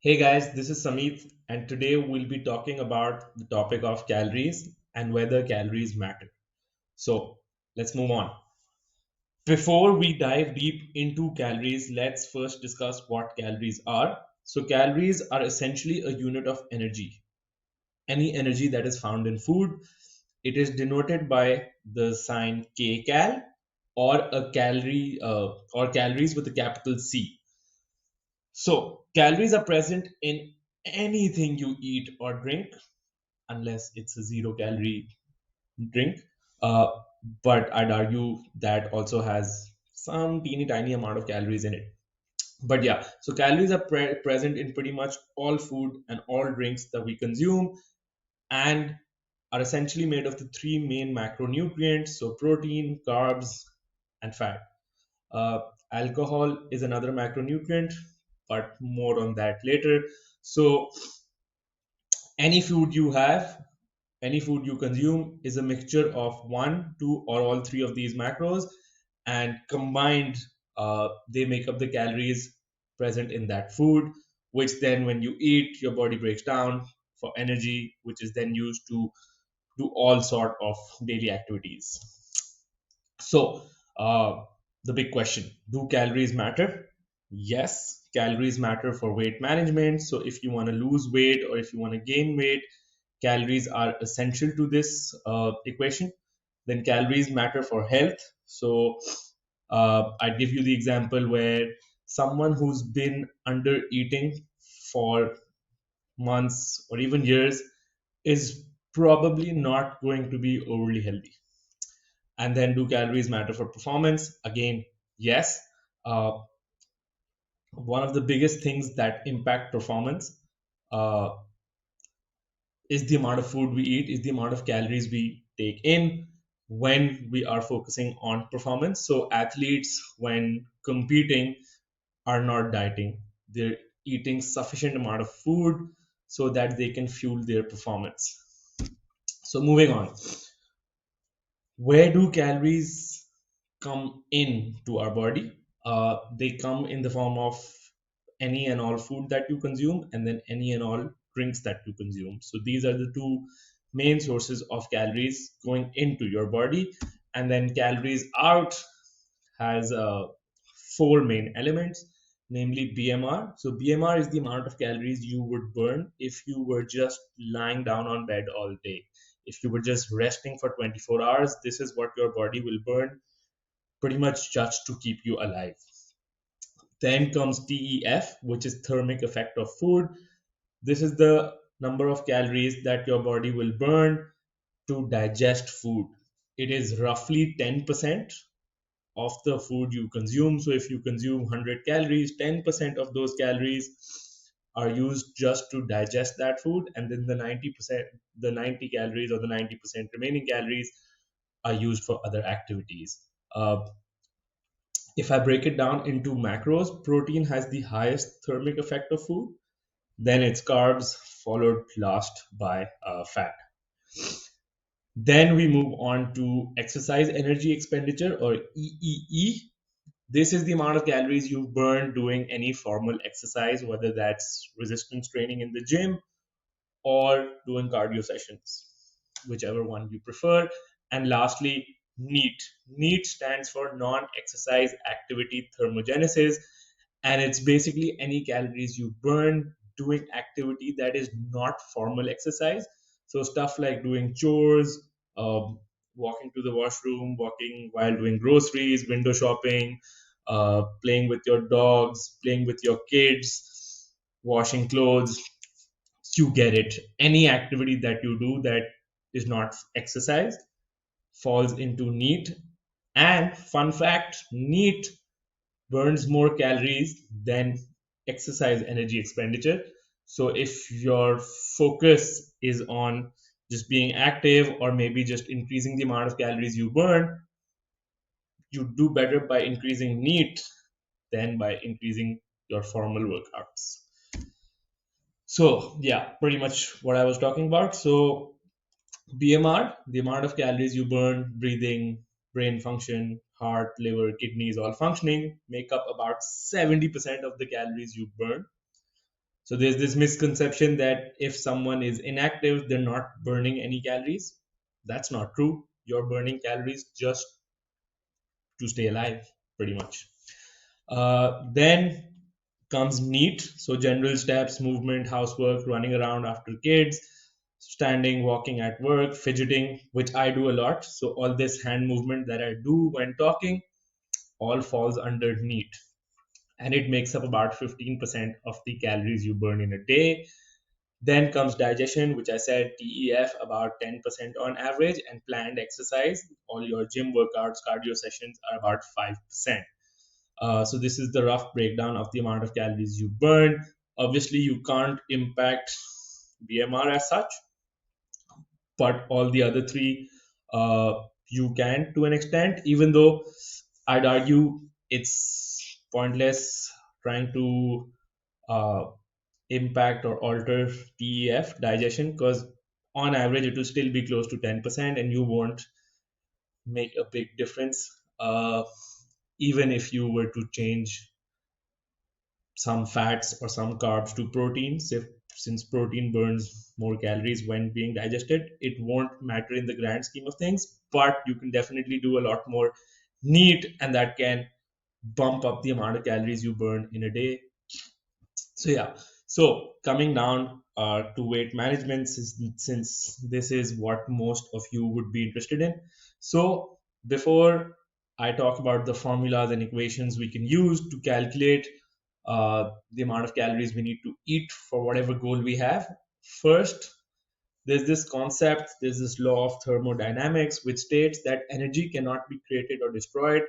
Hey guys, this is Sameet, and today we'll be talking about the topic of calories and whether calories matter. So let's move on. Before we dive deep into calories, let's first discuss what calories are. So, calories are essentially a unit of energy, any energy that is found in food. It is denoted by the sign kcal or a calorie or calories with a capital C. So, calories are present in anything you eat or drink, unless it's a zero calorie drink. Uh, but I'd argue that also has some teeny tiny amount of calories in it. But yeah, so calories are present in pretty much all food and all drinks that we consume and are essentially made of the three main macronutrients, so protein, carbs, and fat. Uh, Alcohol is another macronutrient, but more on that later. So, any food you have, any food you consume is a mixture of one, two, or all three of these macros, and combined, they make up the calories present in that food, which then, when you eat, your body breaks down for energy, which is then used to do all sort of daily activities. So, the big question: do calories matter? Yes, calories matter for weight management. So, if you want to lose weight or if you want to gain weight, calories are essential to this equation. Then, calories matter for health. So, I'd give you the example where someone who's been under eating for months or even years is probably not going to be overly healthy. And then, do calories matter for performance? Again, yes. Uh, One of the biggest things that impact performance uh, is the amount of food we eat, is the amount of calories we take in when we are focusing on performance. So, athletes, when competing, are not dieting, they're eating sufficient amount of food so that they can fuel their performance. So, moving on, where do calories come in to our body? They come in the form of any and all food that you consume, and then any and all drinks that you consume. So these are the two main sources of calories going into your body. And then calories out has four main elements, namely BMR. So BMR is the amount of calories you would burn if you were just lying down on bed all day. If you were just resting for 24 hours, this is what your body will burn pretty much just to keep you alive. Then comes TEF, which is thermic effect of food. This is the number of calories that your body will burn to digest food. It is roughly 10% of the food you consume. So if you consume 100 calories, 10% of those calories are used just to digest that food, and then the 90%, the 90 calories or the 90% remaining calories are used for other activities. If I break it down into macros, protein has the highest thermic effect of food. Then it's carbs, followed last by fat. Then we move on to exercise energy expenditure or EEE. This is the amount of calories you burn doing any formal exercise, whether that's resistance training in the gym or doing cardio sessions, whichever one you prefer. And lastly, NEAT. NEAT stands for non exercise activity thermogenesis, and it's basically any calories you burn doing activity that is not formal exercise. So, stuff like doing chores, um, walking to the washroom, walking while doing groceries, window shopping, playing with your dogs, playing with your kids, washing clothes, you get it. Any activity that you do that is not exercise falls into NEAT. And fun fact, NEAT burns more calories than exercise energy expenditure. So if your focus is on just being active or maybe just increasing the amount of calories you burn, you do better by increasing NEAT than by increasing your formal workouts. So yeah, pretty much what I was talking about. So BMR, the amount of calories you burn, breathing, brain function, heart, liver, kidneys all functioning, make up about 70% of the calories you burn. So there's this misconception that if someone is inactive, they're not burning any calories. That's not true. You're burning calories just to stay alive, pretty much. Then comes NEAT, so general steps, movement, housework, running around after kids, standing, walking at work, fidgeting, which I do a lot. So all this hand movement that I do when talking all falls under NEAT, and it makes up about 15% of the calories you burn in a day. Then comes digestion, which I said TEF, about 10% on average, and planned exercise. All your gym workouts, cardio sessions are about 5%. So this is the rough breakdown of the amount of calories you burn. Obviously, you can't impact BMR as such, but all the other three you can to an extent, even though I'd argue it's pointless trying to uh, impact or alter TEF digestion, because on average it will still be close to 10% and you won't make a big difference, even if you were to change some fats or some carbs to proteins. Since protein burns more calories when being digested, it won't matter in the grand scheme of things, but you can definitely do a lot more NEAT, and that can bump up the amount of calories you burn in a day. So yeah, so coming down to weight management, since this is what most of you would be interested in. So before I talk about the formulas and equations we can use to calculate the amount of calories we need to eat for whatever goal we have, first there's this concept, there's this law of thermodynamics, which states that energy cannot be created or destroyed,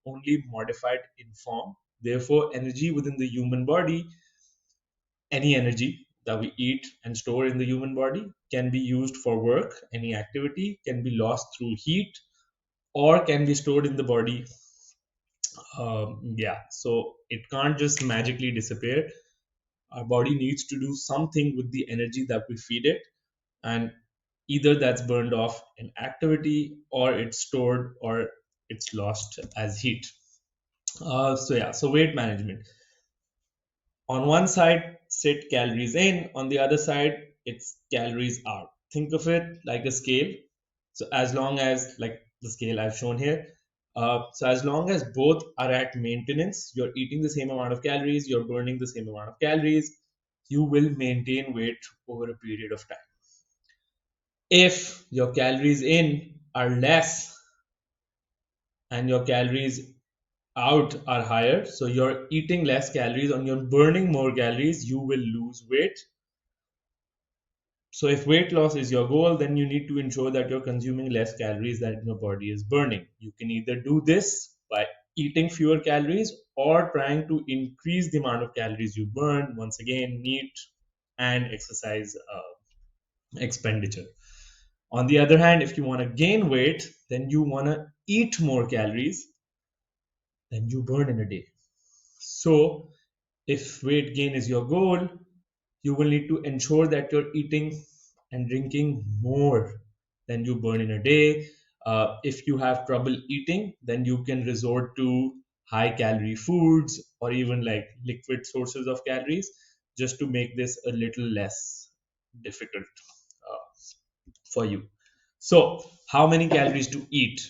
only modified in form. Therefore, energy within the human body, any energy that we eat and store in the human body, can be used for work, any activity, can be lost through heat, or can be stored in the body. Yeah, so it can't just magically disappear. Our body needs to do something with the energy that we feed it, and either that's burned off in activity, or it's stored, or it's lost as heat. So yeah, so weight management. On one side sit calories in, on the other side it's calories out. Think of it like a scale. So as long as, like the scale I've shown here, so as long as both are at maintenance, you're eating the same amount of calories, you're burning the same amount of calories, you will maintain weight over a period of time. If your calories in are less and your calories out are higher, so you're eating less calories and you're burning more calories, you will lose weight. So if weight loss is your goal, then you need to ensure that you're consuming less calories than your body is burning. You can either do this by eating fewer calories or trying to increase the amount of calories you burn. Once again, NEAT and exercise expenditure. On the other hand, if you want to gain weight, then you want to eat more calories than you burn in a day. So if weight gain is your goal, you will need to ensure that you're eating and drinking more than you burn in a day. If you have trouble eating, then you can resort to high calorie foods or even like liquid sources of calories, just to make this a little less difficult uh, for you. So, how many calories to eat?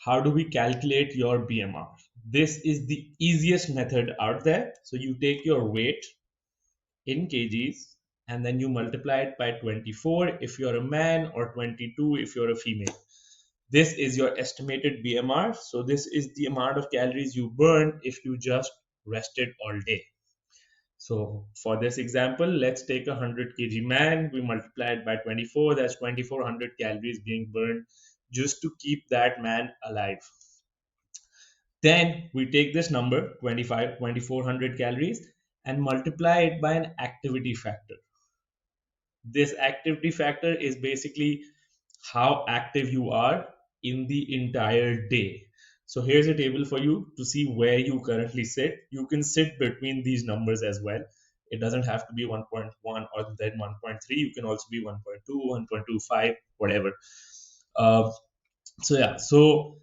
How do we calculate your BMR? This is the easiest method out there. So, you take your weight in kgs and then you multiply it by 24 if you're a man or 22 if you're a female. This is your estimated BMR. So this is the amount of calories you burn if you just rested all day. So for this example, let's take a 100 kg man, we multiply it by 24, that's 2400 calories being burned just to keep that man alive. Then we take this number 2400 calories and multiply it by an activity factor. This activity factor is basically how active you are in the entire day. So here's a table for you to see where you currently sit. You can sit between these numbers as well. It doesn't have to be 1.1 or then 1.3. You can also be 1.2, 1.25, whatever. Uh, so yeah, so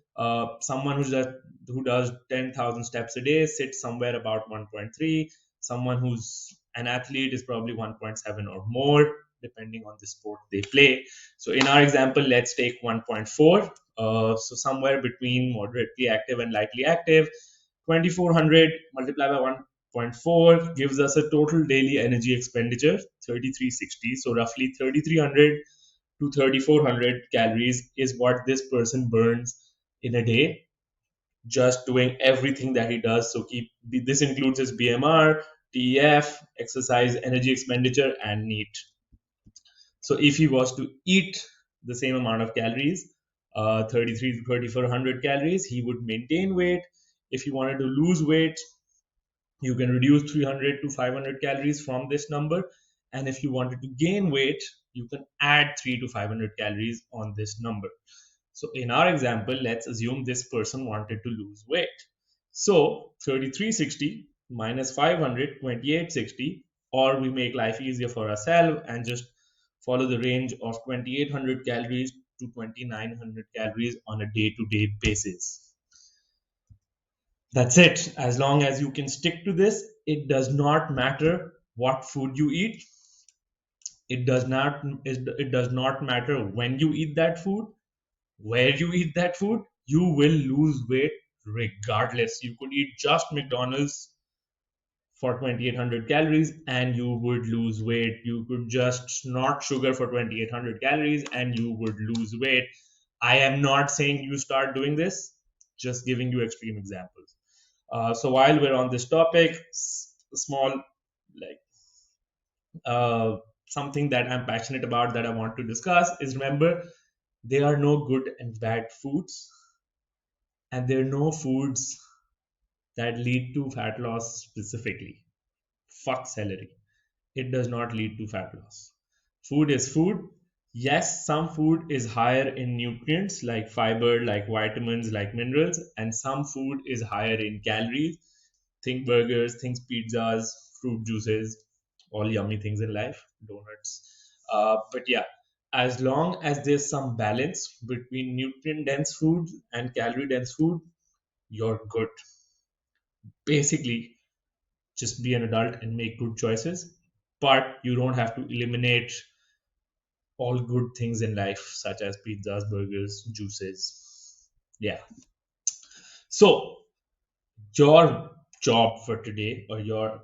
someone who does 10,000 steps a day sits somewhere about 1.3. Someone who's An athlete is probably 1.7 or more, depending on the sport they play. So in our example, let's take 1.4. So somewhere between moderately active and lightly active, 2400 multiplied by 1.4 gives us a total daily energy expenditure 3360. So roughly 3300 to 3400 calories is what this person burns in a day, just doing everything that he does. So keep this includes his BMR, TEF, exercise, energy expenditure, and NEAT. So if he was to eat the same amount of calories, 33 to 3400 calories, he would maintain weight. If he wanted to lose weight, you can reduce 300 to 500 calories from this number. And if you wanted to gain weight, you can add 3 to 500 calories on this number. So in our example, let's assume this person wanted to lose weight. So 3360 minus 500, 2860, or we make life easier for ourselves and just follow the range of 2800 calories to 2900 calories on a day-to-day basis. That's it. As long as you can stick to this, it does not matter what food you eat. It does not matter when you eat that food, where you eat that food. You will lose weight regardless. You could eat just McDonald's for 2800 calories and you would lose weight. You could just snort sugar for 2800 calories and you would lose weight. I am not saying you start doing this, just giving you extreme examples. So while we're on this topic, small like uh, something that I'm passionate about that I want to discuss is, remember, there are no good and bad foods, and there are no foods that lead to fat loss specifically. Fuck celery. It does not lead to fat loss. Food is food. Yes, some food is higher in nutrients like fiber, like vitamins, like minerals, and some food is higher in calories. Think burgers, think pizzas, fruit juices, all yummy things in life, donuts. But yeah, as long as there's some balance between nutrient dense food and calorie dense food, you're good. Basically, just be an adult and make good choices, but you don't have to eliminate all good things in life, such as pizzas, burgers, juices. Yeah. So, your job for today, or your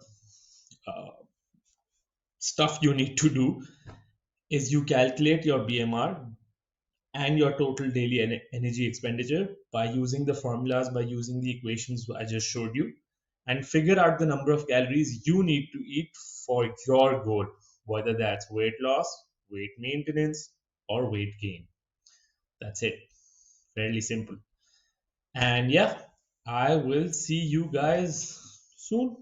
uh, stuff you need to do, is you calculate your BMR and your total daily energy expenditure by using the formulas, by using the equations I just showed you, and figure out the number of calories you need to eat for your goal, whether that's weight loss, weight maintenance, or weight gain. That's it. Fairly simple. And yeah, I will see you guys soon.